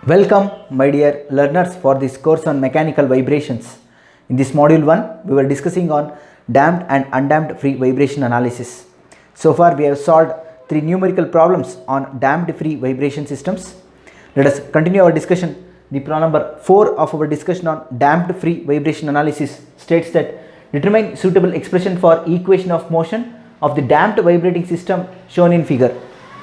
Welcome, my dear learners, for this course on mechanical vibrations. In this module 1, we were discussing on damped and undamped free vibration analysis. So far, we have solved 3 numerical problems on damped free vibration systems. Let us continue our discussion. The problem number 4 of our discussion on damped free vibration analysis states that determine suitable expression for equation of motion of the damped vibrating system shown in figure.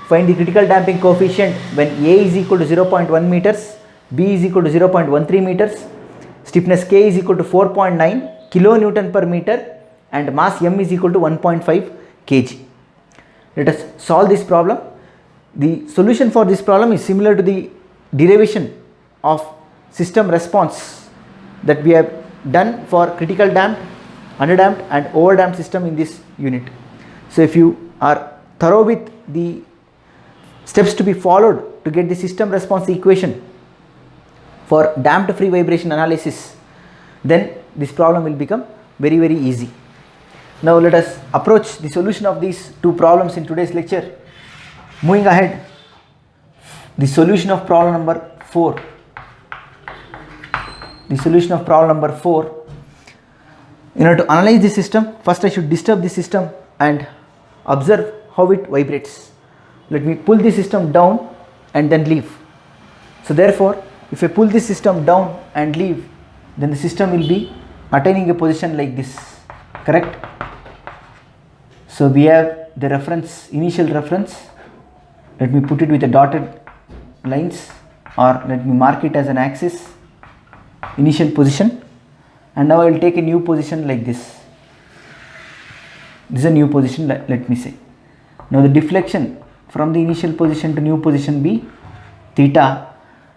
Find the critical damping coefficient when A is equal to 0.1 meters, B is equal to 0.13 meters, stiffness K is equal to 4.9 kilonewton per meter and mass M is equal to 1.5 kg. Let us solve this problem. The solution for this problem is similar to the derivation of system response that we have done for critical damped, underdamped and overdamped system in this unit. So if you are thorough with the steps to be followed to get the system response equation for damped free vibration analysis, then this problem will become very easy. Now let us approach the solution of these 2 problems in today's lecture. Moving ahead, the solution of problem number 4. The solution of problem number 4. In order to analyze the system, first I should disturb the system and observe how it vibrates. Let me pull the system down and then leave. So therefore, if I pull this system down and leave, then the system will be attaining a position like this, correct? So we have the reference, initial reference. Let me put it with the dotted lines, or let me mark it as an axis, initial position, and now I will take a new position like this. This is a new position, let me say. Now the deflection from the initial position to new position be theta.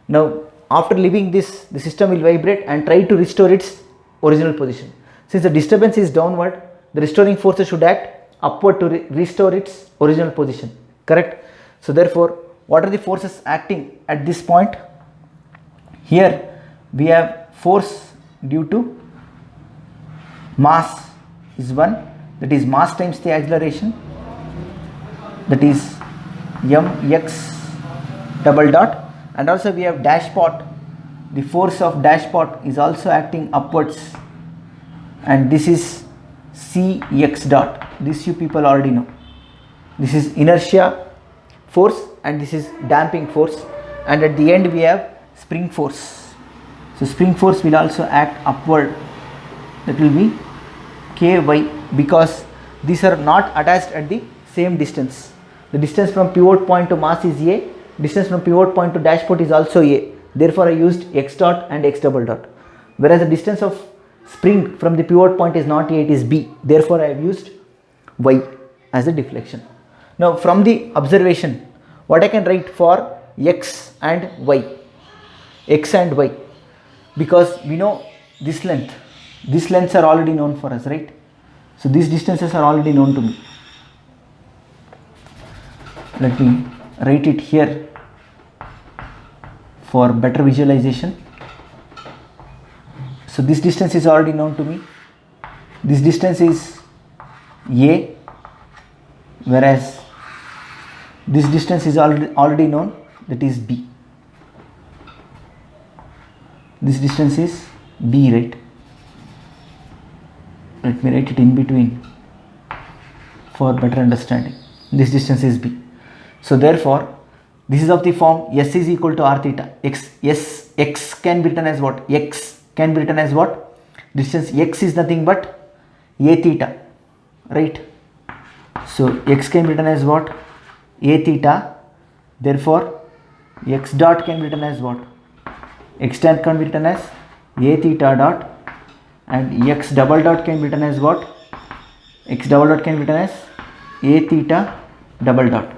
Now after leaving this, the system will vibrate and try to restore its original position. Since the disturbance is downward, the restoring forces should act upward to restore its original position, correct? So therefore, what are the forces acting at this point? Here we have force due to mass is 1, that is mass times the acceleration, that is mx double dot, and also we have dash pot. The force of dash pot is also acting upwards, and this is cx dot. This you people already know. This is inertia force and this is damping force, and at the end we have spring force. So spring force will also act upward, that will be ky, because these are not attached at the same distance. The distance from pivot point to mass is a, distance from pivot point to dash pot is also a, therefore I used x dot and x double dot. Whereas the distance of spring from the pivot point is not a, it is b, therefore I have used y as a deflection. Now from the observation, what I can write for x and y, because we know this length, these lengths are already known for us, right? So these distances are already known to me. Let me write it here for better visualization. So this distance is already known to me. This distance is a, whereas this distance is already known, that is b. This distance is b, right? Let me write it in between for better understanding. This distance is b. So therefore, this is of the form s is equal to r theta. X can be written as what? X can be written as what? Distance x is nothing but a theta, right? So x can be written as what? A theta. Therefore, x dot can be written as what? X dot can be written as a theta dot, and x double dot can be written as what? X double dot can be written as a theta double dot.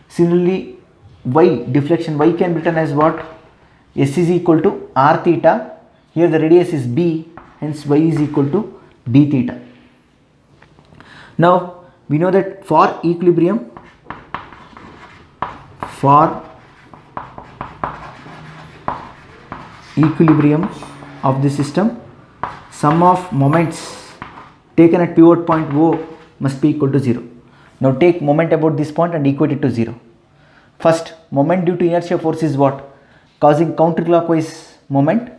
Similarly, y, deflection y can be written as what? S is equal to r theta. Here the radius is b, hence y is equal to d theta. Now we know that for equilibrium of the system, sum of moments taken at pivot point O must be equal to 0. Now take moment about this point and equate it to 0. First, moment due to inertia force is what? causing counterclockwise moment.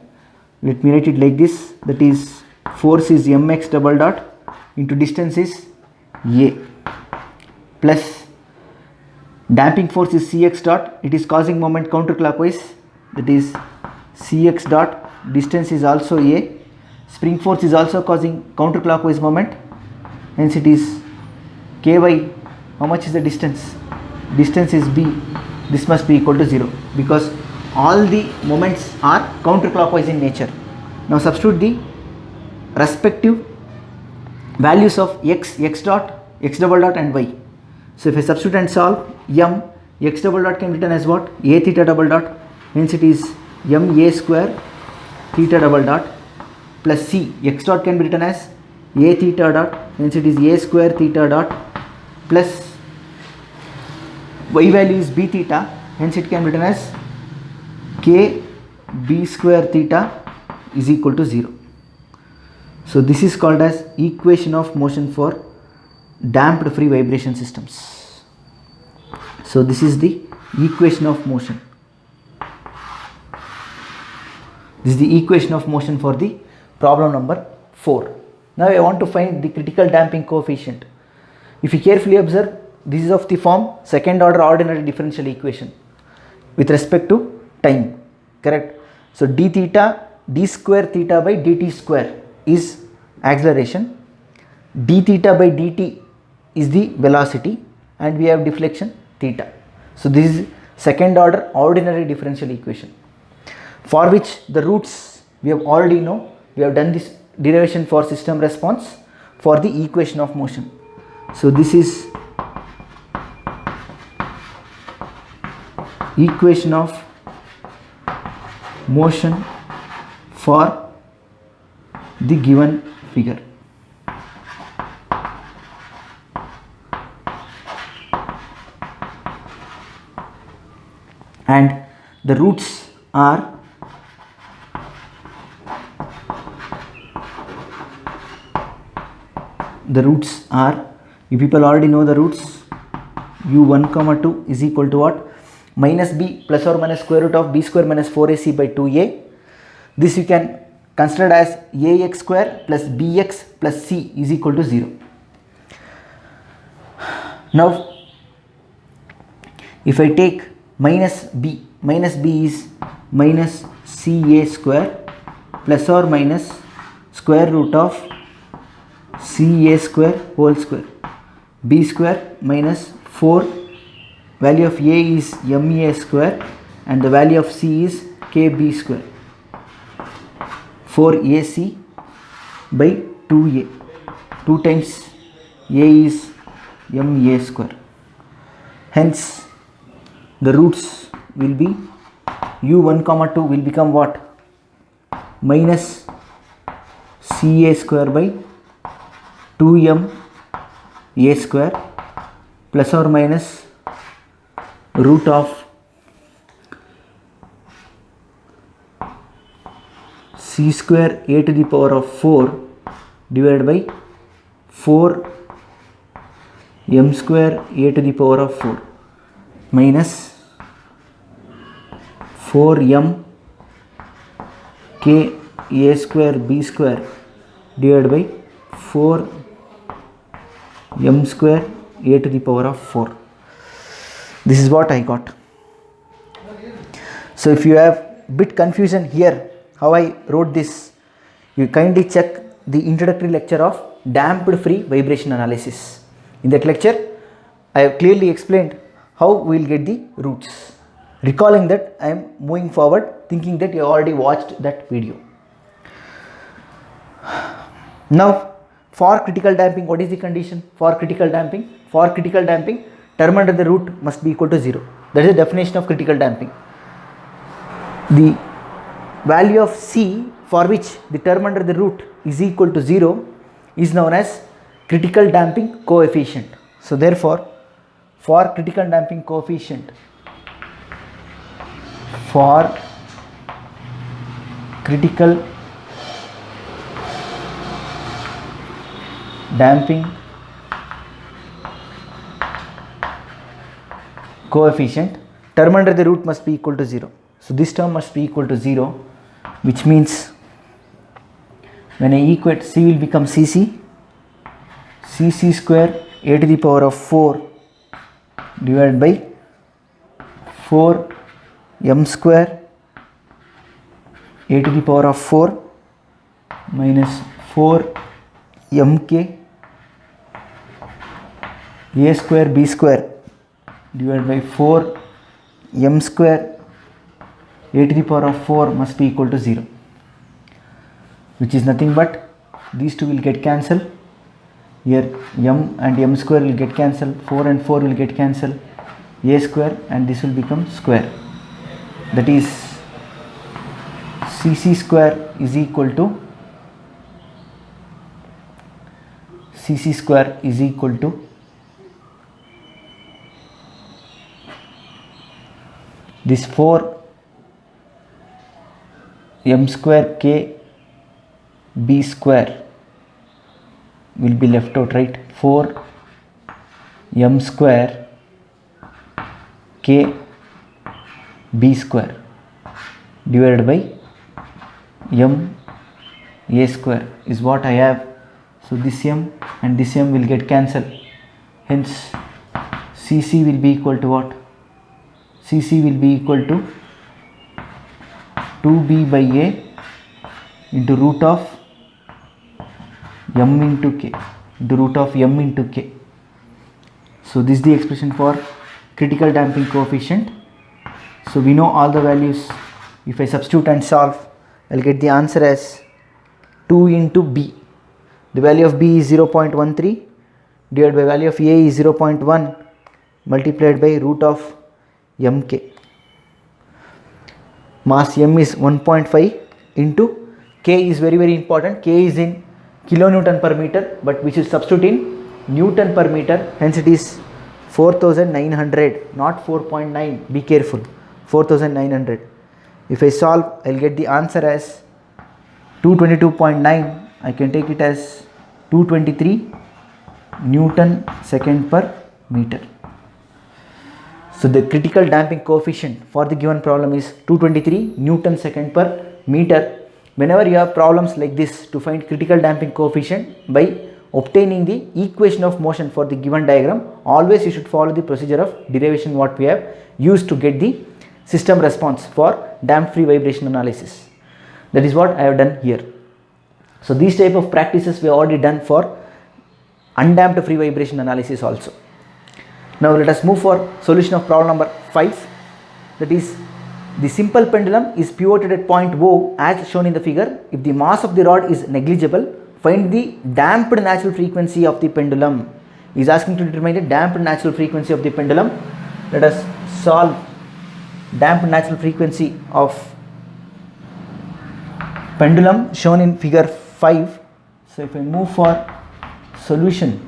Let me write it like this, that is force is mx double dot into distance is a, plus damping force is cx dot, it is causing moment counterclockwise, that is cx dot, distance is also a, spring force is also causing counterclockwise moment, hence it is ky. How much is the distance? Distance is b, this must be equal to 0 because all the moments are counterclockwise in nature. Now substitute the respective values of x, x dot, x double dot and y. So if I substitute and solve, m, x double dot can be written as what? A theta double dot, hence it is m a square theta double dot, plus c, x dot can be written as a theta dot, hence it is a square theta dot, plus y value is b theta, hence it can be written as k b square theta is equal to 0. So this is called as equation of motion for damped free vibration systems. So this is the equation of motion. This is the equation of motion for the problem number 4. Now I want to find the critical damping coefficient. If you carefully observe, this is of the form second order ordinary differential equation with respect to time, correct? So d theta d square theta by dt square is acceleration, d theta by dt is the velocity, and we have deflection theta. So this is second order ordinary differential equation, for which the roots we have already know. We have done this derivation for system response for the equation of motion. So this is equation of motion for the given figure. And the roots are you people already know the roots. u1 comma 2 is equal to what? Minus b plus or minus square root of b square minus 4ac by 2a. This you can consider as ax square plus bx plus c is equal to 0. Now if I take minus b is minus ca square plus or minus square root of ca square whole square, b square minus 4, value of a is ma square and the value of c is kb square, 4ac by 2a, 2 times a is ma square. Hence the roots will be u1 comma 2 will become what? Minus ca square by 2m a square plus or minus root of c square a to the power of 4 divided by 4 m square a to the power of 4 minus 4m k a square b square divided by 4 m square a to the power of 4. This is what I got. So if you have bit confusion here how I wrote this, you kindly check the introductory lecture of damped free vibration analysis. In that lecture I have clearly explained how we will get the roots. Recalling that, I am moving forward thinking that you already watched that video. Now for critical damping, what is the condition for critical damping? For critical damping, term under the root must be equal to 0. That is the definition of critical damping. The value of c for which the term under the root is equal to 0 is known as critical damping coefficient. So therefore, for critical damping coefficient, for critical damping coefficient, term under the root must be equal to 0. So this term must be equal to 0, which means when I equate, C will become Cc square a to the power of 4 divided by 4 m square a to the power of 4 minus 4 mk a square b square divided by 4 m square a to the power of 4 must be equal to 0, which is nothing but these two will get cancelled. Here m and m square will get cancelled, 4 and 4 will get cancelled, a square, and this will become square. That is Cc square is equal to this 4 m square k b square will be left out, right? 4 m square k b square divided by m a square is what I have. So this m and this m will get cancelled, hence Cc will be equal to what? Cc will be equal to 2b by a into root of m into k, So this is the expression for critical damping coefficient. So we know all the values. If I substitute and solve, I'll get the answer as 2 into b. The value of b is 0.13 divided by value of a is 0.1 multiplied by root of mk. Mass m is 1.5 into k is very important. K is in kilonewton per meter, but we should substitute in Newton per meter. Hence it is 4900, not 4.9. Be careful. 4900. If I solve, I'll get the answer as 222.9. I can take it as 223 Newton second per meter. So the critical damping coefficient for the given problem is 223 Newton second per meter. Whenever you have problems like this, to find critical damping coefficient by obtaining the equation of motion for the given diagram, always you should follow the procedure of derivation what we have used to get the system response for damped free vibration analysis. That is what I have done here. So these type of practices we have already done for undamped free vibration analysis also. Now let us move for solution of problem number 5. That is, the simple pendulum is pivoted at point O as shown in the figure. If the mass of the rod is negligible, find the damped natural frequency of the pendulum. He is asking to determine the damped natural frequency of the pendulum. Let us solve damped natural frequency of pendulum shown in figure 5. So if I move for solution,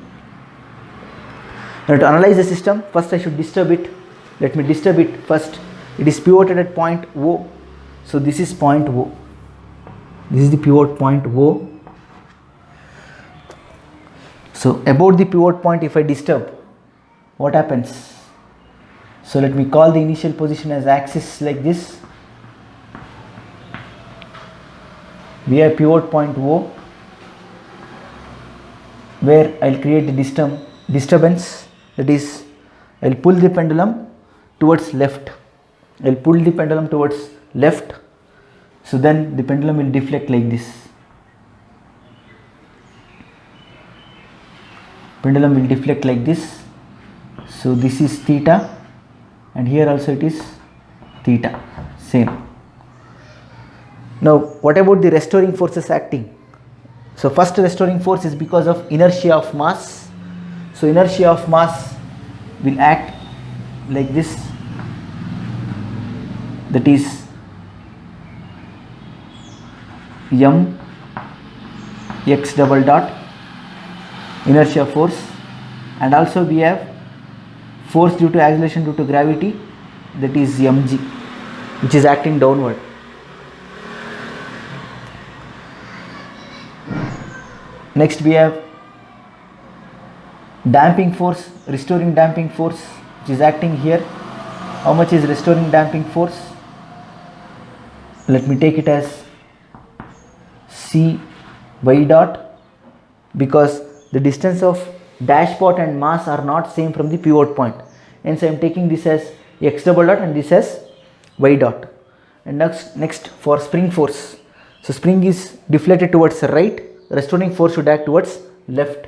now to analyze the system, first I should disturb it. Let me disturb it first. It is pivoted at point O. So this is point O. This is the pivot point O. So about the pivot point, if I disturb, what happens? So let me call the initial position as axis like this. We have pivot point O, where I will create the disturbance. That is, I will pull the pendulum towards left. I will pull the pendulum towards left. So then the pendulum will deflect like this. Pendulum will deflect like this. So this is theta, and here also it is theta, same. Now what about the restoring forces acting? So first restoring force is because of inertia of mass. So inertia of mass will act like this. That is m x double dot inertia force, and also we have force due to acceleration due to gravity, that is mg, which is acting downward. Next we have damping force, restoring damping force, which is acting here. How much is restoring damping force? let me take it as C y dot, because the distance of dash pot and mass are not same from the pivot point, hence I am taking this as x double dot and this as y dot. And next for spring force, so spring is deflected towards the right, restoring force should act towards left,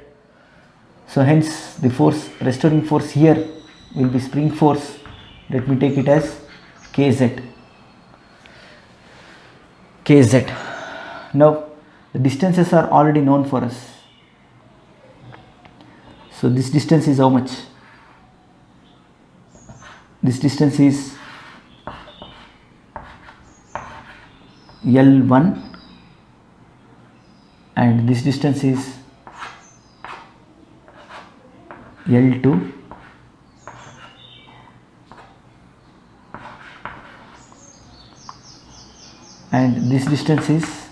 so hence the force, restoring force here will be spring force, let me take it as kz. Now the distances are already known for us, so this distance is how much? This distance is L1 and this distance is L2 and this distance is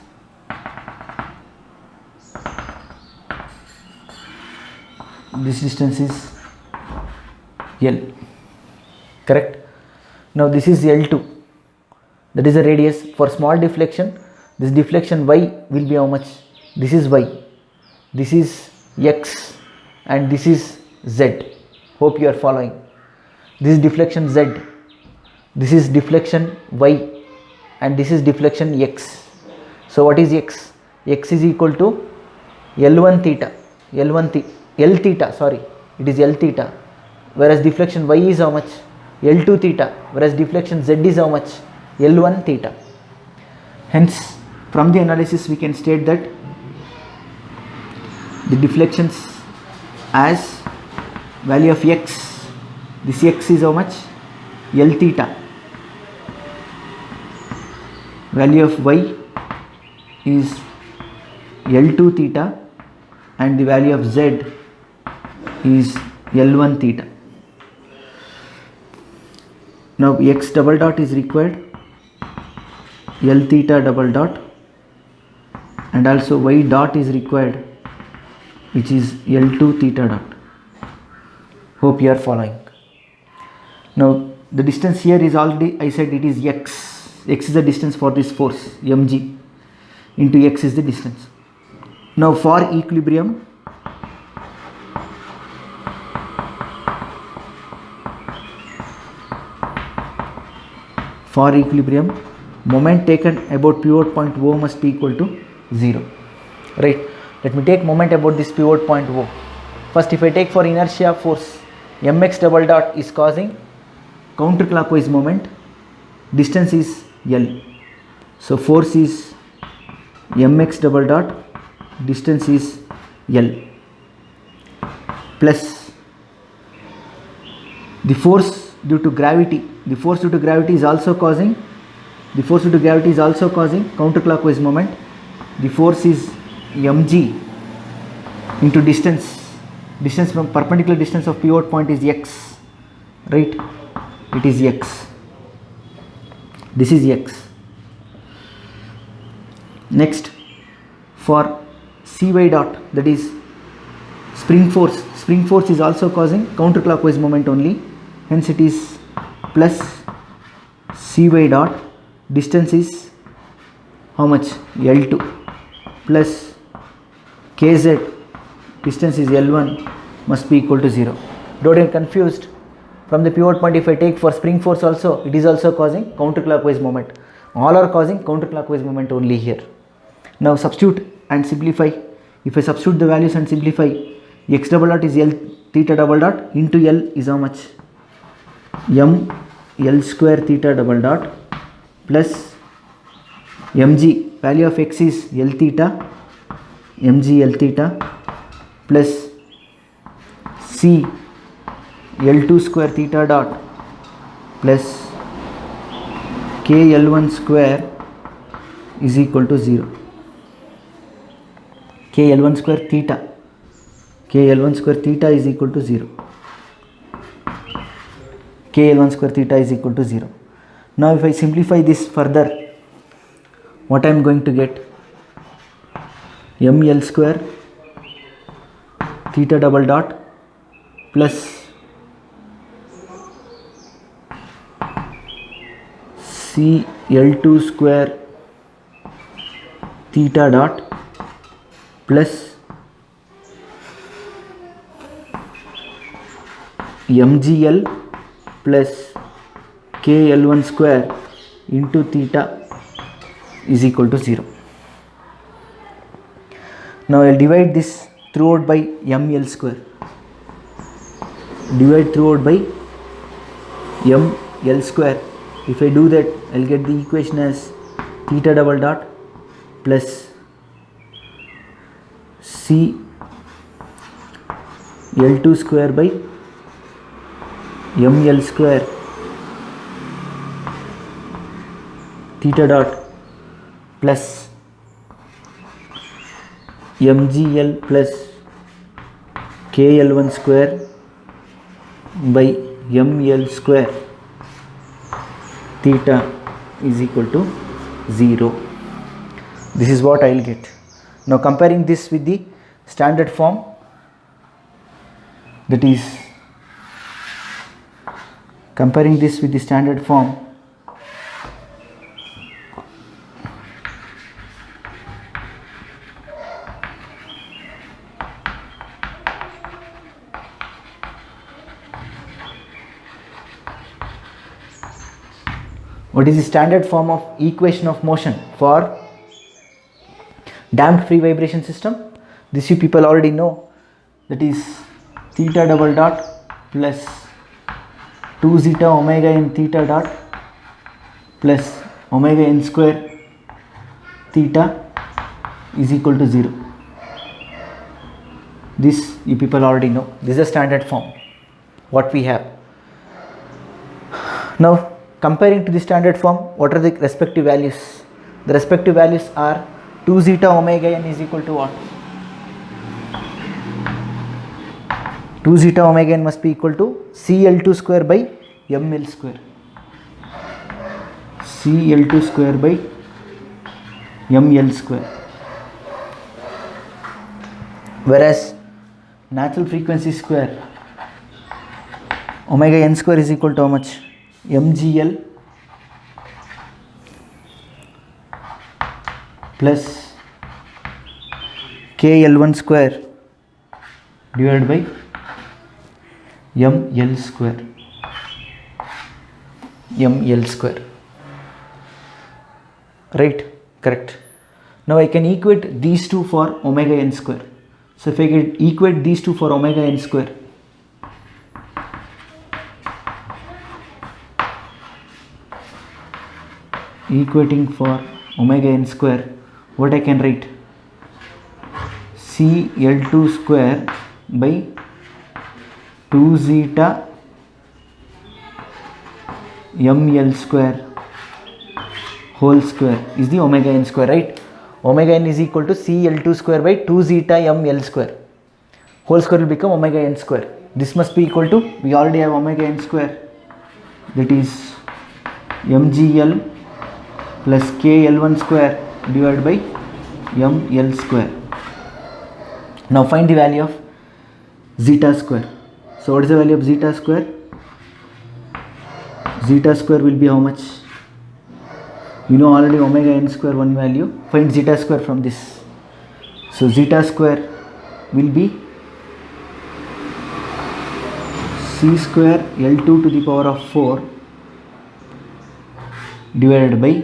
L, correct? Now this is L2, that is the radius. For small deflection, this deflection y will be how much? This is y, this is x and this is z. Hope you are following. This is deflection z, this is deflection y and this is deflection x. So what is x? X is equal to L1 theta, L theta, sorry, it is L theta, whereas deflection y is how much? L2 theta, whereas deflection z is how much? L1 theta. Hence from the analysis we can state that the deflections as value of x, this x is how much? L theta, value of y is L2 theta and the value of z is L1 theta. Now x double dot is required, L theta double dot, and also y dot is required, which is L2 theta dot. Hope you are following. Now the distance here is already, I said it is x is the distance for this force mg, into x is the distance. Now for equilibrium, moment taken about pivot point O must be equal to 0, right? Let me take moment about this pivot point O. First, if I take for inertia force, mx double dot is causing counterclockwise moment, distance is L, so force is mx double dot, distance is L, plus the force due to gravity, is also causing counterclockwise moment, the force is mg into distance from perpendicular distance of pivot point is x, right? It is x, this is x. Next for cy dot, that is spring force is also causing counterclockwise moment only, hence it is plus cy dot, distance is how much? L2, plus kz, distance is L1, must be equal to 0. Don't get confused. From the pivot point, if I take for spring force also, it is also causing counterclockwise moment. All are causing counterclockwise moment only here. Now substitute and simplify. If I substitute the values and simplify, x double dot is L theta double dot into L is how much? M L square theta double dot plus mg, value of x is L theta, mg L theta, plus c L2 square theta dot plus k L1 square is equal to 0. K L1 square theta is equal to 0. K L1 square theta is equal to 0. Now if I simplify this further, what I am going to get? ML square theta double dot plus C L2 square theta dot plus mgl plus kl1 square into theta is equal to 0. Now I'll divide this throughout by ml square. Divide throughout by ml square. If I do that, I'll get the equation as theta double dot plus c L2 square by ml square theta dot plus mgl plus kl1 square by ml square theta is equal to 0. This is what I will get. Now comparing this with the standard form, that is comparing this with the standard form, what is the standard form of equation of motion for damped free vibration system? This you people already know, that is theta double dot plus 2 zeta omega n theta dot plus omega n square theta is equal to 0. This you people already know. This is a standard form what we have. Now comparing to the standard form, what are the respective values? The respective values are 2 zeta omega n is equal to what? 2 zeta omega n must be equal to CL2 square by ml square. CL2 square by ml square. Whereas natural frequency square, omega n square is equal to how much? mgl plus kl1 square divided by ml square. ml square, right? Correct. Now I can equate these two for omega n square. So if I can equate these two for omega n square, equating for omega n square, what I can write? CL2 square by 2 zeta ml square whole square is the omega n square, right? Omega n is equal to CL2 square by 2 zeta ml square. Whole square will become omega n square. This must be equal to, we already have omega n square, that is mgl plus kl1 square divided by ml square. Now find the value of zeta square. So what is the value of zeta square? Zeta square will be how much? You know already omega n square one value. Find zeta square from this. So zeta square will be c square L2 to the power of 4 divided by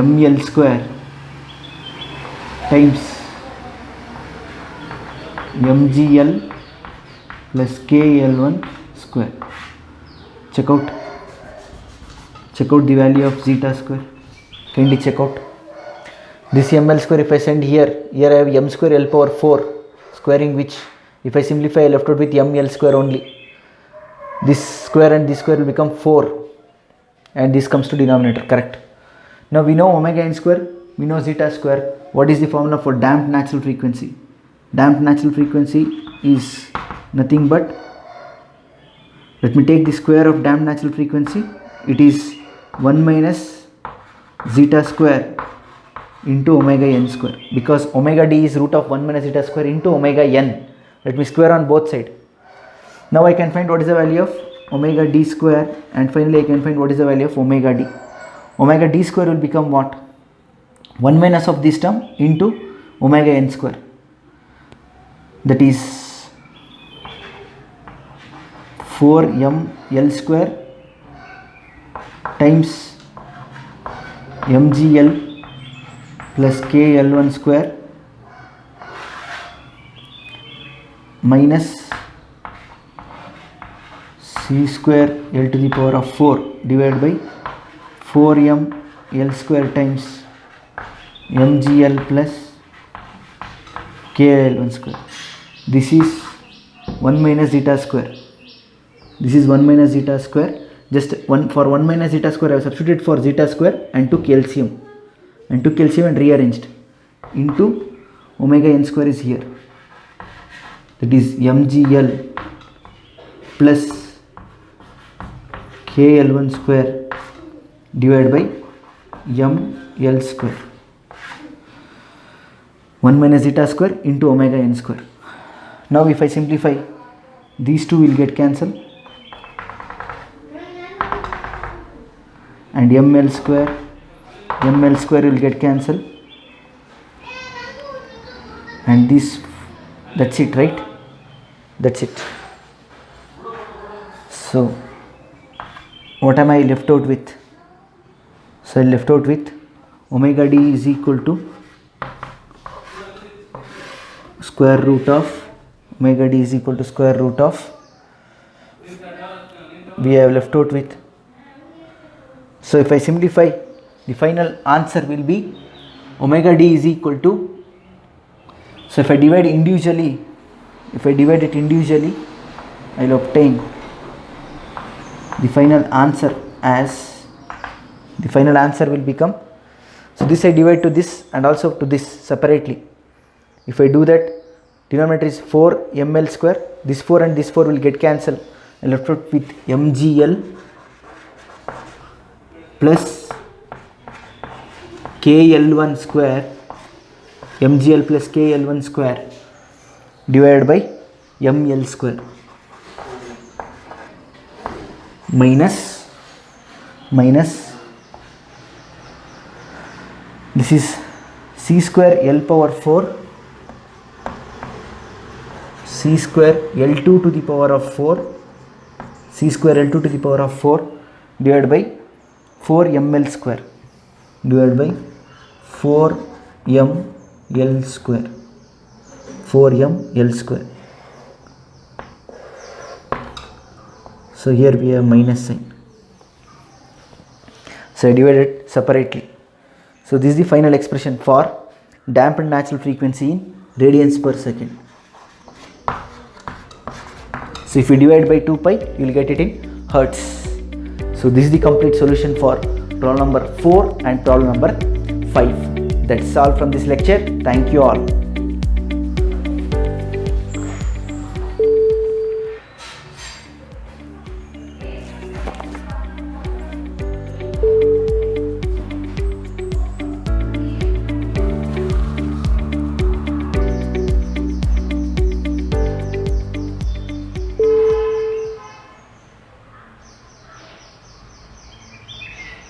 ml square times mgl plus kl1 square. Check out the value of zeta square. Kindly check out this ml square. If I send here I have m square L power 4 squaring, which if I simplify I left out with ml square only. This square and this square will become 4 and this comes to denominator, correct? Now we know omega n square, we know zeta square. What is the formula for damped natural frequency? Damped natural frequency is nothing but, let me take the square of damped natural frequency. It is 1 minus zeta square into omega n square, because omega d is root of 1 minus zeta square into omega n. Let me square on both sides. Now I can find what is the value of omega d square, and finally I can find what is the value of omega d. Omega d square will become what? 1 minus of this term into omega n square. That is 4ml square times mgl plus kl1 square minus c square l to the power of 4 divided by 4m l square times mgl plus kl1 square. This is 1 minus zeta square. This is 1 minus zeta square. Just for 1 minus zeta square I have substituted for zeta square and took LCM and rearranged into omega n square is here. That is mgl plus kl1 square divided by ml square. 1 minus zeta square into omega n square. Now if I simplify, these two will get cancelled and ml square will get cancelled, and this, that's it, right? That's it. So what am I left out with? So I left out with omega d is equal to square root of omega d is equal to square root of, we have left out with. So if I simplify, the final answer will be omega d is equal to, so if I divide it individually, I will obtain the final answer as, the final answer will become, so this I divide to this and also to this separately. If I do that, denominator is 4 ml square, this 4 and this 4 will get cancelled. I left out with mgl plus kl1 square, mgl plus kl1 square divided by ml square minus this is c square l power 4, c square l2 to the power of 4, c square l2 to the power of 4 divided by 4 ml square divided by 4 ml square, 4 ml square. So here we have minus sign. So I divided separately. So this is the final expression for dampened natural frequency in radians per second. So if you divide by 2 pi, you will get it in hertz. So this is the complete solution for problem number 4 and problem number 5. That's all from this lecture. Thank you all.